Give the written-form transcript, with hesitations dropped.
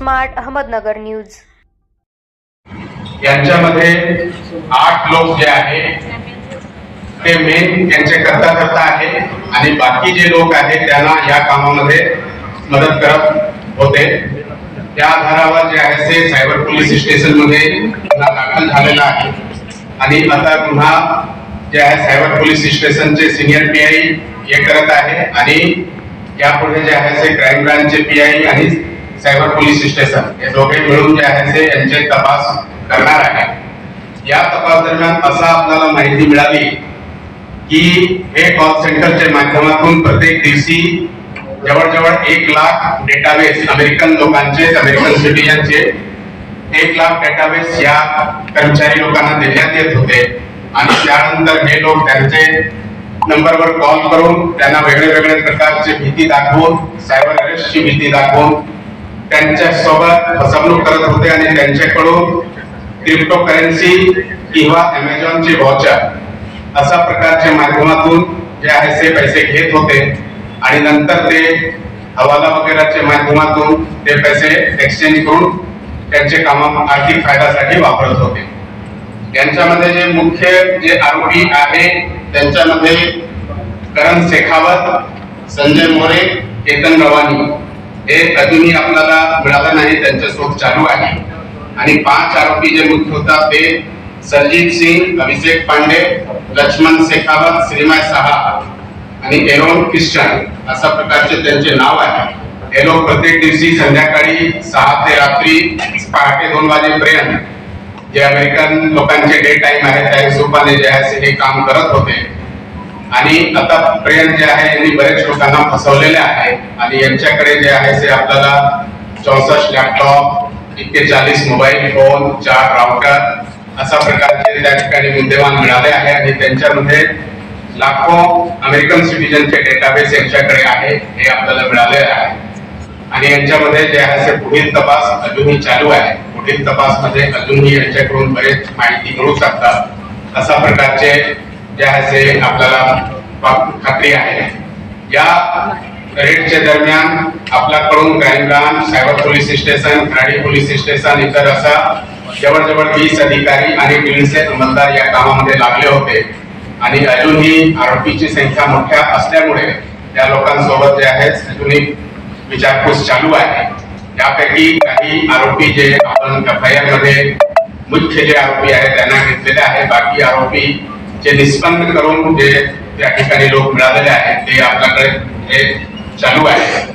Smart Ahmednagar news. यांच्यामध्ये 8 लोक जे आहेत ते मेन यांचे करता आहे आणि बाकी जे लोक आहेत त्यांना या कामामध्ये मदत करत होते। त्या आधारावर जे आहे ते सायबर पोलीस स्टेशन मध्ये गुन्हा दाखल झालेला आहे आणि आता पुन्हा जे आहे सायबर पोलीस स्टेशनचे सिनियर पीआय हे करत आहे आणि यापुढे जे आहे ते क्राईम ब्रांचचे पीआय आणि सायबर पोलीस स्टेशन हे दोघे मिळून जे आहे ते यांचे तपास करणार आहे। या तपास दरम्यान असा आपल्याला माहिती मिळाली की हे कॉल सेंटरच्या माध्यमातून प्रत्येक दिवशी जवळजवळ 1 लाख डेटाबेस अमेरिकन लोकांचे अमेरिकन सिटीजनचे 1 लाख डेटाबेस या कर्मचारी लोकांना देण्यात येत होते आणि त्यानंतर हे लोक त्यांचे नंबरवर कॉल करून त्यांना वेगवेगळ्या प्रकारची भीती दाखवून सायबर अरेस्टची भीती दाखवून त्यांच्या सोबत फसवणूक करत होते आणि त्यांच्याकडून क्रिप्टो करन्सी किंवा अमेझॉनचे व्हाउचर अशा प्रकारच्या माध्यमातून जे आहे ते पैसे घेत होते आणि नंतर ते हवाला वगैरेच्या माध्यमातून ते पैसे एक्सचेंज करून त्यांचे आर्थिक फायद्यासाठी वापरत होते। यांच्यामध्ये जे मुख्य जे आरोपी आहे त्यांच्यामध्ये करण शेखावत, संजय मोरे, केतन रवानी हे अजूनही आपल्याला मिळालं नाही, त्यांचा शोध चालू आहे आणि 5 आरोपी जे मुख्य होतात ते सरजीत सिंग, अभिषेक पांडे, लक्ष्मण शेखावत, श्रीमय साहा आणि एरोन ख्रिश्चन अशा प्रकारचे त्यांचे नाव आहे। हे लोक प्रत्येक दिवशी संध्याकाळी 6 ते रात्री पहाटे 2 वाजेपर्यंत जे अमेरिकन लोकांचे डे टाइम आहे त्या हिशोबाने जे आहे हे काम करत होते आणि आतापर्यंत जे आहे यांनी बरेच लोकांना फसवलेले आहे आणि यांच्याकडे जे आहे ते आपल्याला 64 लॅपटॉप, 41 मोबाईल फोन, 4 राउटर अशा प्रकारचे त्या ठिकाणी मुद्देमाल मिळाले आहे आणि त्यांच्यामध्ये लाखो अमेरिकन सिटीजनचे डेटाबेस यांच्याकडे आहे हे आपल्याला मिळाले आहे आणि यांच्यामध्ये जे आहे ते पुढील तपास अजूनही चालू आहे। पुढील तपासमध्ये अजूनही यांच्याकडून बरेच माहिती मिळू शकतात अशा प्रकारचे जे आहे ते आपल्याला खात्री आहे। या रेडच्या दरम्यान आपल्याकडून crime branch, cyber police station, Kharadi police station इतर असा जवळजवळ 20 अधिकारी आणि 150 अंमलदार या कामामध्ये लागले होते आणि अजूनही आरोपीची संख्या मोठ्या असल्यामुळे त्या लोकांसोबत जे आहे अजूनही विचारपूस चालू आहे। यापैकी काही आरोपी जे आपण एफआयआर मध्ये मुख्य जे आरोपी आहेत त्यांना घेतलेले आहे, बाकी आरोपी जे निष्पन्न करून जे त्या ठिकाणी लोक मिळालेले आहेत ते आपल्याकडे हे चालू आहे।